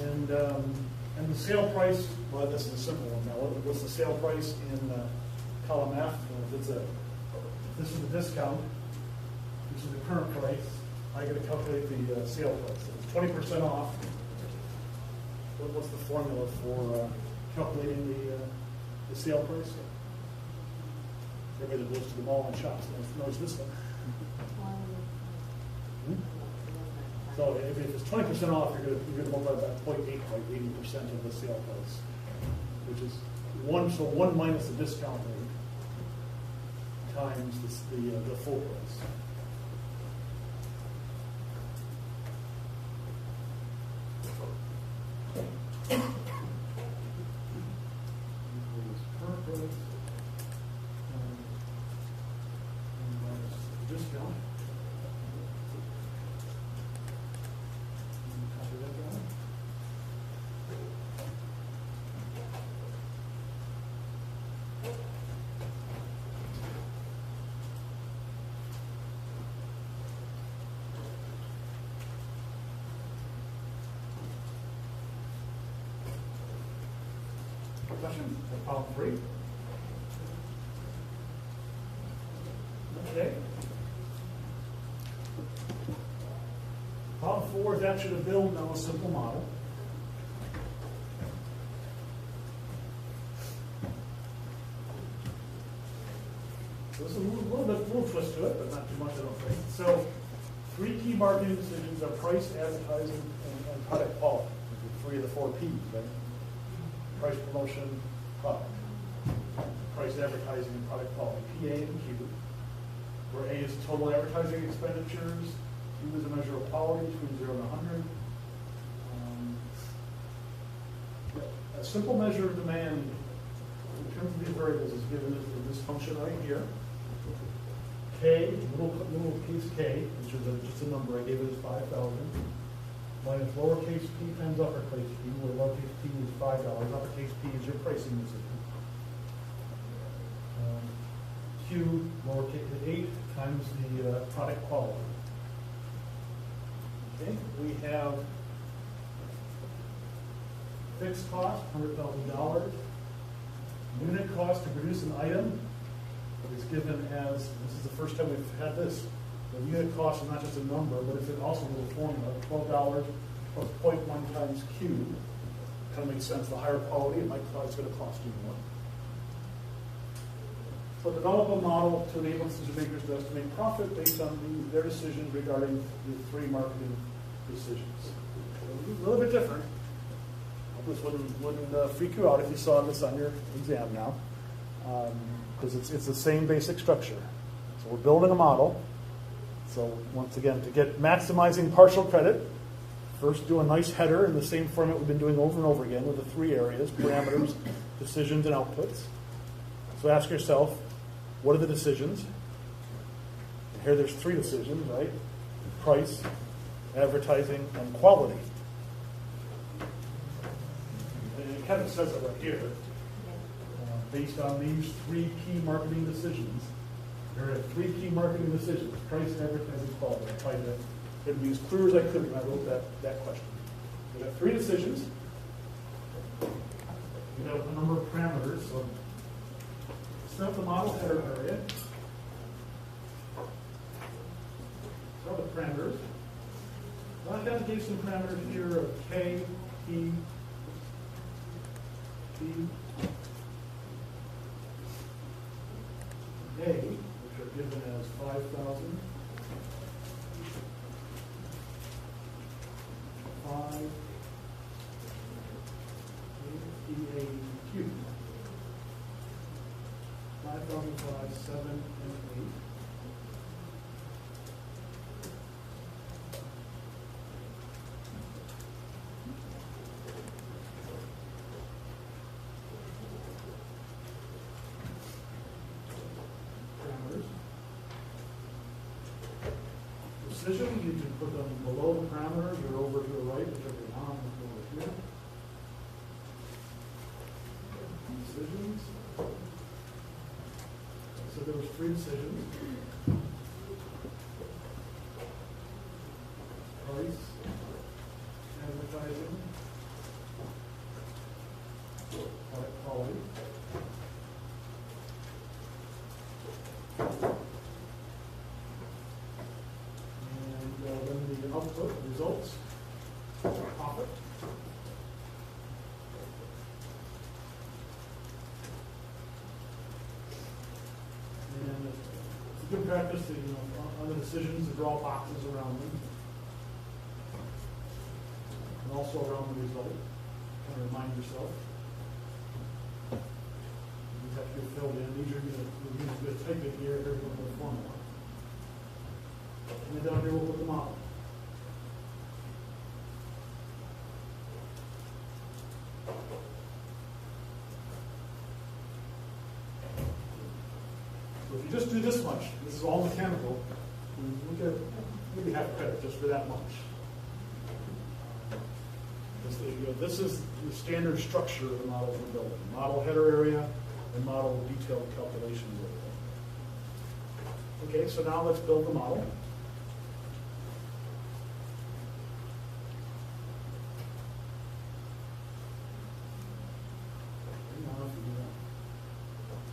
And the sale price, well, this is a simple one now. What's the sale price in column F? If this is the discount, this is the current price, I got to calculate the sale price. If it's 20% off, what's the formula for calculating the sale price? Everybody that goes to the mall and shops knows this one. So if it's 20% off, you're going to multiply that 0.8 by 80% of the sale price, which is one minus the discount rate times the full price. Current price minus the discount. Copy that down. Question for column 3. Okay. Column 4 is actually to build now a simple model. So there's a little twist to it, but not too much, I don't think. So 3 key marketing decisions are price, advertising, and product quality. 3 of the 4 P's, right? Price, promotion, product. Price, advertising, and product quality. P, A, and Q. Where A is total advertising expenditures. Q is a measure of quality between 0 and 100. A simple measure of demand in terms of these variables is given as this function right here. K, little piece K, which is just a number, I gave it as 5,000. Minus lowercase p times uppercase p, where lowercase p is $5, uppercase p is your pricing decision. Q, lowercase 8 times the product quality. Okay, we have fixed cost, $100,000. Unit cost to produce an item is given as, this is the first time we've had this. The unit cost is not just a number, but it's also a little formula, $12 plus 0.1 times Q. Kind of makes sense. The higher quality, it's going to cost you more. So develop a model to enable decision makers to estimate profit based on their decisions regarding the 3 marketing decisions. A little bit different. This wouldn't freak you out if you saw this on your exam now, because it's the same basic structure. So we're building a model. So once again, to get maximizing partial credit, first do a nice header in the same format we've been doing over and over again with the 3 areas, parameters, decisions, and outputs. So ask yourself, what are the decisions? And here there's 3 decisions, right? Price, advertising, and quality. And it kind of says it right here. Based on these 3 key marketing decisions, there are 3 key marketing decisions: price, advertising, quality. I tried to be as clear as I could when I wrote that question. We have 3 decisions. We have a number of parameters. So set up the model header area. Set the parameters. Well, I got to give some parameters here of K, P, P, A, which are given as 5,000, 5, 8, E, A, Q. 5,000, 5, 7, and 8. Decisions, you can put them below the parameters or over to the right, whichever you want, over here. Decisions. So there was 3 decisions. Price, advertising, results, profit. And it's a good practice to, on the decisions, to draw boxes around them. And also around the result, kind of remind yourself. These have to get filled in. These are going to type it here, here's going to the formula. And then down here we'll put the model. So if you just do this much, this is all mechanical, you get maybe half credit just for that much. This is the standard structure of the model we're building. Model header area and model detailed calculations area. Okay, so now let's build the model.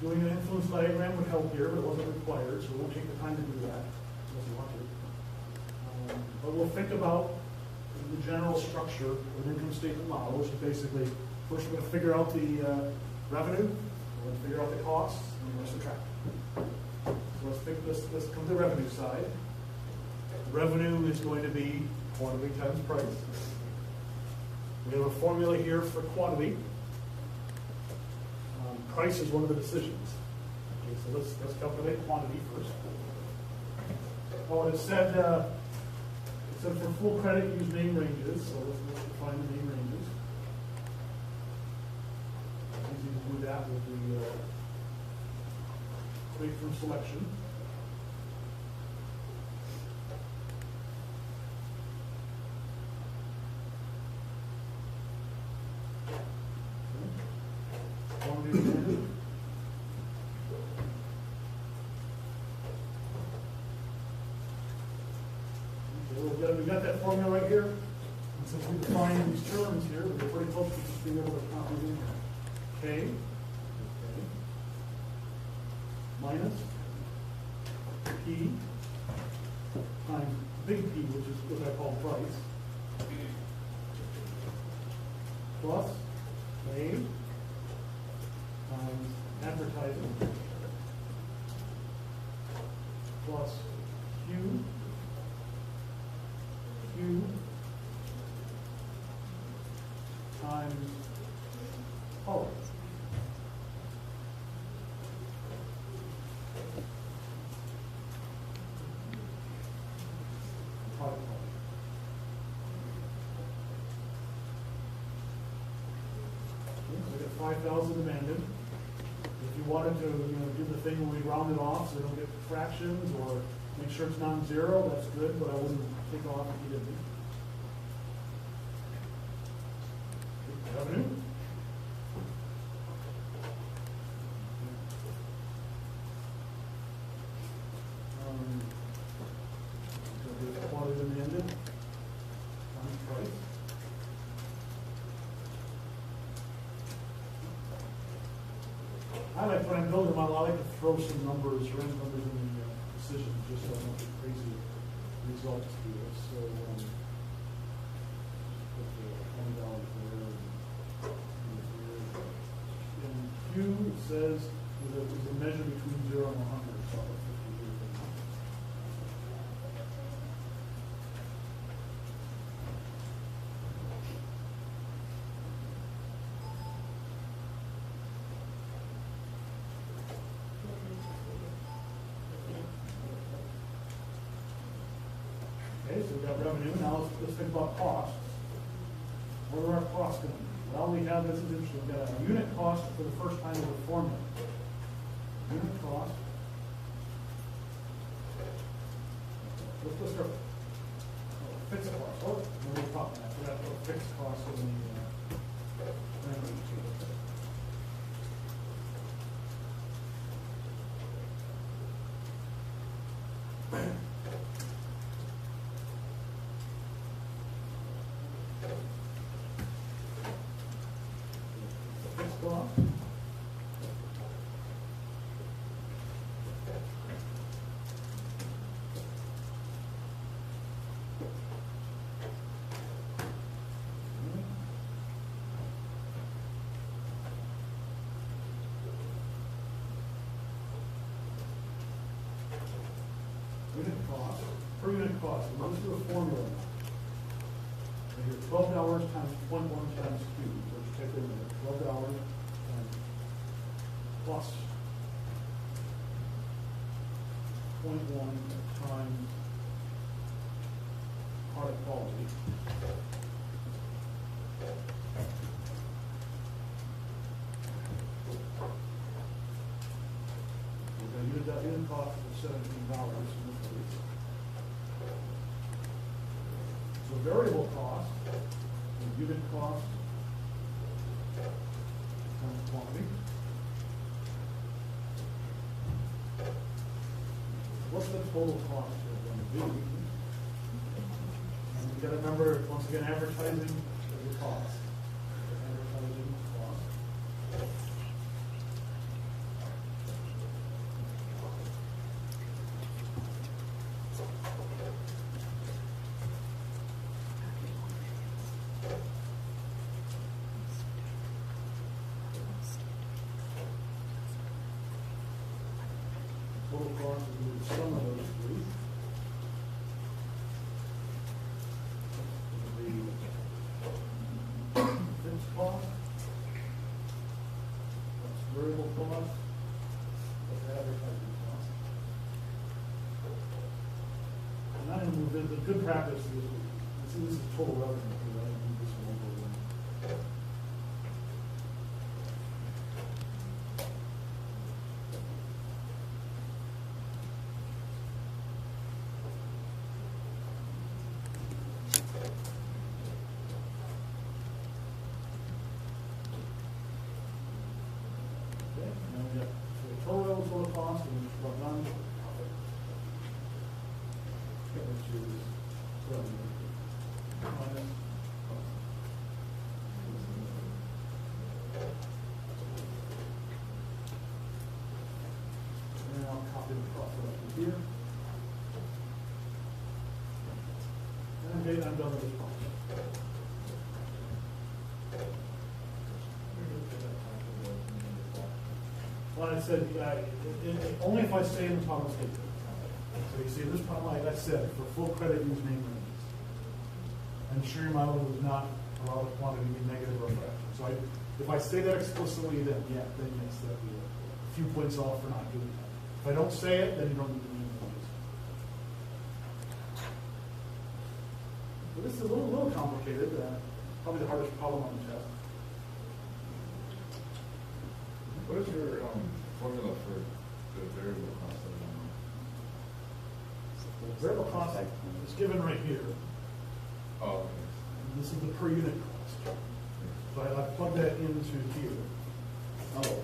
Doing an influence diagram would help here, but it wasn't required, so we won't take the time to do that unless you want to. But we'll think about the general structure of an income statement model, which is basically, first we're going to figure out the revenue, we're going to figure out the costs, and we're going to subtract. So let's come to the revenue side. Revenue is going to be quantity times price. We have a formula here for quantity. Price is one of the decisions. Okay, so let's calculate quantity first. Oh, it said for full credit, use name ranges. So let's define the name ranges. It's easy to do that with the quick from selection. We got that formula right here. And since we define these terms here, we're pretty close to just being able to copy them. K minus P times big P, which is what I call price, plus A times advertising, plus Q times power. So we got 5,000 demanded. If you wanted to, do the thing where we round it off so we don't get fractions or make sure it's non-zero, that's good, but I wouldn't take off if you didn't. Revenue. Quantity demanded times price. I like, when I'm building a model, I like to throw some numbers, random numbers in the decision, just so I don't get crazy results here. So, put the $20 there. And Q says is a measure between 0 and 100. So okay, so we've got revenue. Now let's think about costs. What are our costs going to be? Well, we have, this is interesting, we've got a unit cost for the first time in the formula. Unit cost. Let's start. Fixed cost. Oh, no, we're talking about. We got a fixed cost in the revenue table. cost, and let's do a formula now. And here, $12 times 0.1 times Q, which take a minute, $12 and plus 0.1 times product quality. That unit cost is $17 in this case. So variable cost, the unit cost times quantity. What's the total cost here going to be? And you got to remember, once again, advertising is a cost. Advertising cost. Total cost is the sum of those three. The fixed cost, that's variable cost, that's advertising cost. And I'm going to move in, the good practice is, this is total revenue, because I do this one over one. Total cost, and which is revenue minus cost. And then I'll copy the profit up to here. And okay, I'm done with this part. Well, I said, only if I stay in the Thomas statement. So you see, this problem, like I said, for full credit, use name ranges. And sure, your model does not allow the quantity to be negative or fraction. So if I say that explicitly, then yes, that'd be a few points off for not doing that. If I don't say it, then you don't need to name ranges. So this is a little complicated. Probably the hardest problem on the test. What is your formula for the variable cost of The variable cost is given right here. Oh, okay. And this is the per unit cost. So I plug that into here. Oh.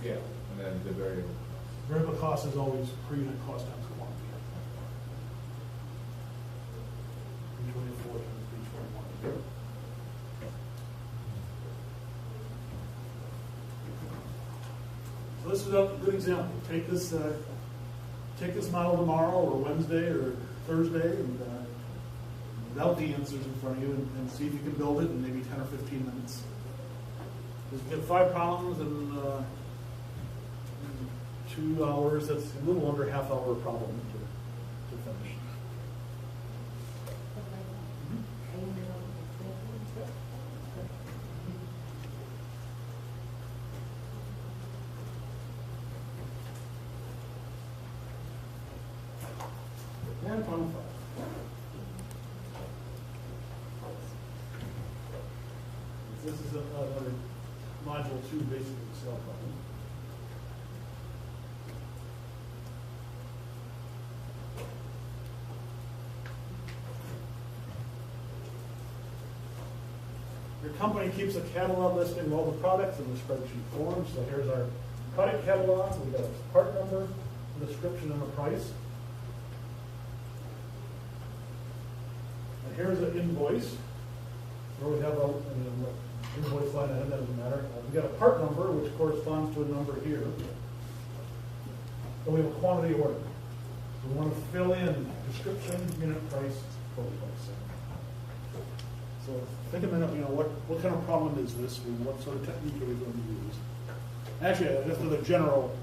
Yeah, and then the variable. Variable cost is always per unit cost times quantity. 324 times 321. So this is a good example. Take this model tomorrow or Wednesday or Thursday and without the answers in front of you and see if you can build it in maybe 10 or 15 minutes. Just get 5 problems in 2 hours. That's a little under a half-hour problem to finish. And problem 5. This is another module 2 basic Excel problem. Your company keeps a catalog listing of all the products in the spreadsheet form. So here's our product catalog. We've got a part number, a description, and a price. And here's an invoice where we have a invoice line item, that doesn't matter. We've got a part number, which corresponds to a number here. And we have a quantity order. So we want to fill in description, unit price, total price. So think a minute, what kind of problem is this? What sort of technique are we going to use? Actually, just as a general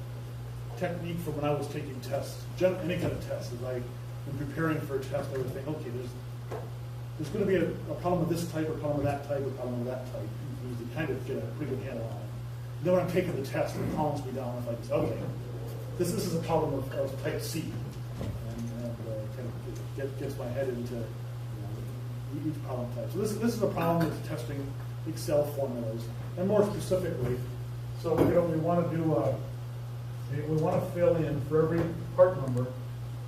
technique from when I was taking tests, any kind of test, is I, when preparing for a test, I would think, okay, there's going to be a problem of this type, a problem of that type, a problem of that type. You kind of get a pretty good handle on it. Then when I'm taking the test, it calms me down. If I just, okay, this is a problem of type C, and kind of gets my head into each problem type. So this is a problem that's testing Excel formulas, and more specifically, so we want to do we want to fill in for every part number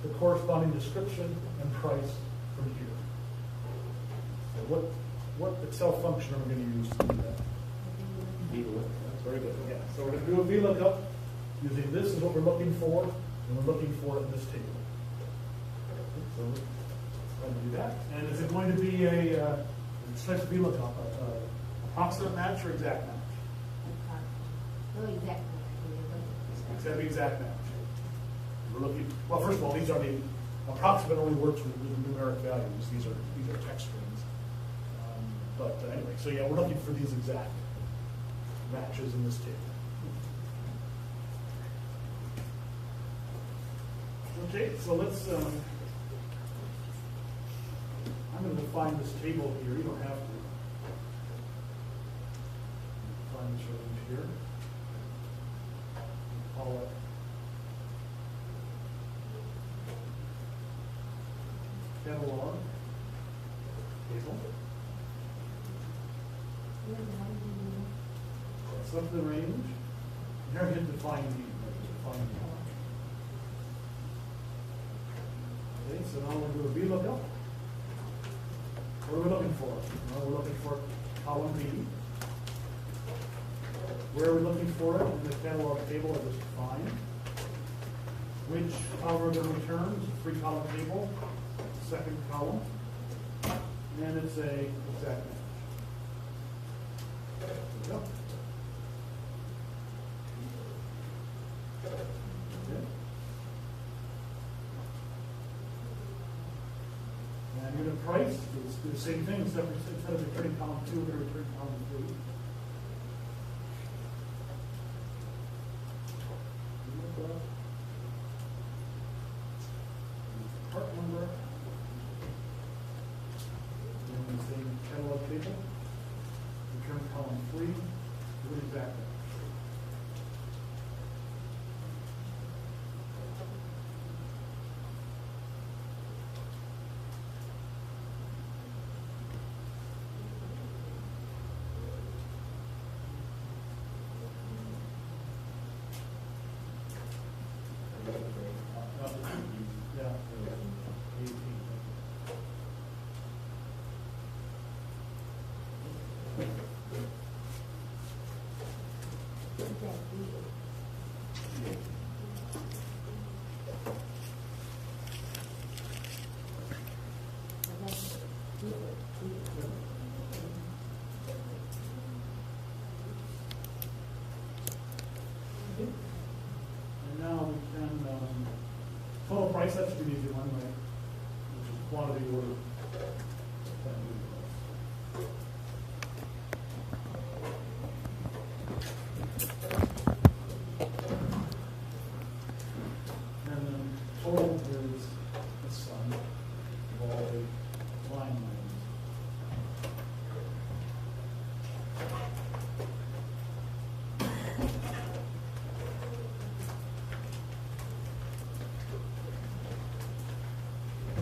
the corresponding description and price from here. So what Excel function are we going to use to do that? VLOOKUP. That's very good. Yeah. So we're going to do a VLOOKUP using this is what we're looking for, and we're looking for it in this table. So we're going to do that. And is it going to be a type of VLOOKUP, approximate match or exact match? No, exact match. It's going to be exact match. We're looking. Well, first of all, these are the approximate only works with numeric values. These are text strings. But anyway, so yeah, we're looking for these exact matches in this table. Okay, so let's. I'm going to define this table here. You don't have to. Define this range here. Call it. Catalog table. Select the range. Here I hit define the. Okay, so now we'll do a VLOOKUP. What are we looking for? Well, we're looking for column B. Where are we looking for it? In the catalog table I just defined. Which algorithm returns? Three column table. Second column. And it's a exact match. There we go. Okay. And unit price, it's the same thing, instead of returning column 2, we're going to return column 3. Part number. And the same catalog table. Return column 3. What exactly? And now we can total price, that should be an easy one, right? Which is quantity order. And then total is the sum of all the line items.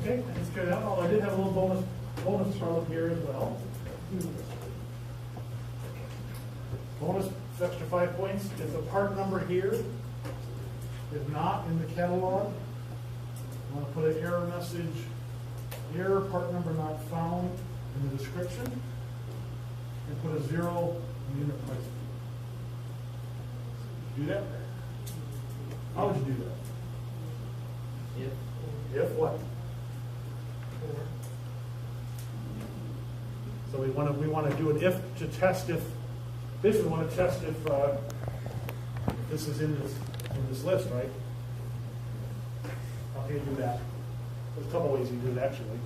Okay, let's get it out. Oh, I did have a little bonus problem here as well. Bonus extra 5 points. If the part number here is not in the catalog, I want to put an error message, error part number not found in the description, and put a 0 in the unit price. Do that? How would you do that? If what? So we want to do an if to test if. Basically, we want to test if this is in this list, right? How can you do that? There's a couple ways you do it actually.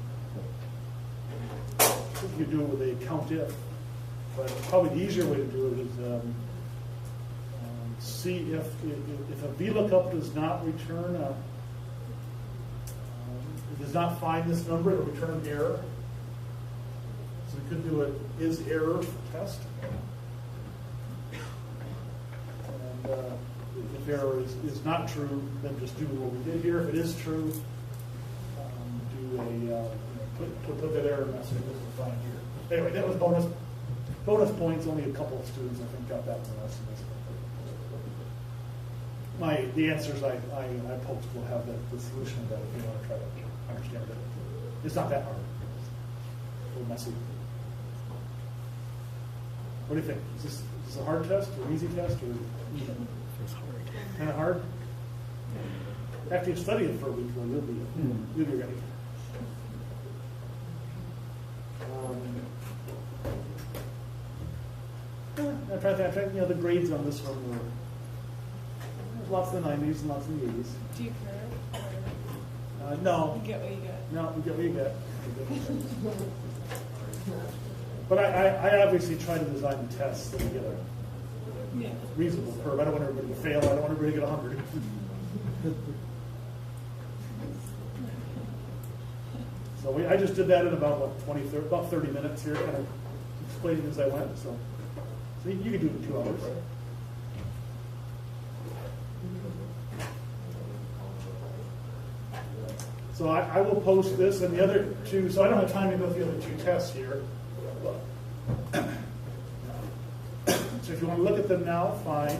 You do it with a count if, but probably the easier way to do it is see if a VLOOKUP does not return it does not find this number, it'll return an error. So we could do a is error test. And if error is not true, then just do what we did here. If it is true, do a put that error message that we find here. Anyway, that was bonus points. Only a couple of students, I think, got that in the lesson. The answers I posted will have the solution to that if you want to try to understand it. It's not that hard. It's a little messy. What do you think? Is this a hard test or an easy test or even? It's hard. Kind of hard? After you study it for a week, well, you'll be ready. I'm trying to think, the grades on this one were there's lots in the 90s and lots in the 80s. Do you curve? Or No. you get what you get? No, you get what you get. But I obviously try to design the tests so we get a Yeah. reasonable curve. I don't want everybody to fail. I don't want everybody to get 100. So I just did that in about, 30 minutes here, kind of explaining as I went. So you can do it in 2 hours. So I will post this and the other two, so I don't have time to go through the other 2 tests here. So if you want to look at them now, fine.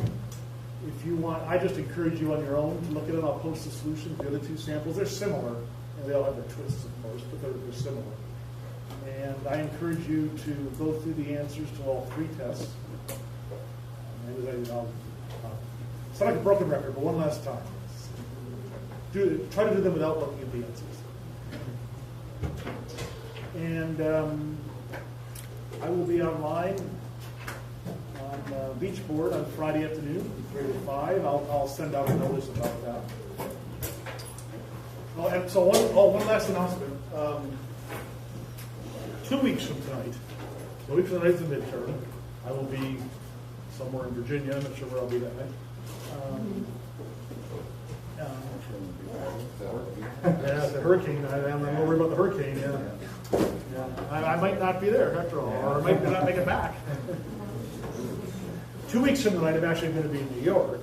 If you want, I just encourage you on your own to look at it. I'll post the solutions. The other 2 samples, they're similar, and they all have their twists, of course, but they're similar. And I encourage you to go through the answers to all 3 tests. It's not like a broken record, but one last time. Try to do them without looking at the answers. And I will be online on Beachboard on Friday afternoon, 3 to 5. I'll send out a notice about that. Oh, and so one last announcement. 2 weeks from tonight, 2 weeks from tonight's the midterm. I will be somewhere in Virginia. I'm not sure where I'll be that night. Yeah, the hurricane. I'm worried about the hurricane. Yeah. I might not be there after all, or I might not make it back. 2 weeks from tonight, I'm actually going to be in New York,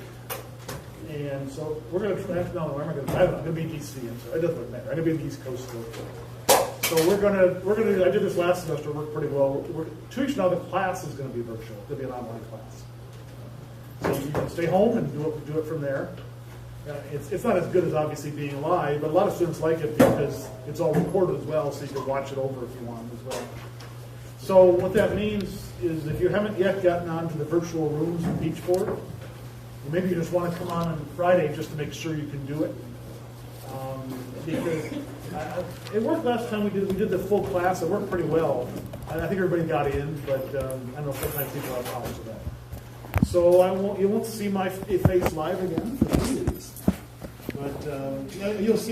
and so we're going to try. No, where am I going to be? I'm going to be in DC. It doesn't really matter. I'm going to be in the East Coast still. So we're going to. I did this last semester. Worked pretty well. 2 weeks from now, the class is going to be virtual. It'll be an online class. So you can stay home and do it from there. It's not as good as obviously being live, but a lot of students like it because it's all recorded as well, so you can watch it over if you want as well. So what that means is if you haven't yet gotten onto the virtual rooms in Beachboard, maybe you just want to come on Friday just to make sure you can do it. Because it worked last time we did the full class. It worked pretty well. I think everybody got in, but I know sometimes people have problems with that. So you won't see my face live again for 3 days, but you'll see.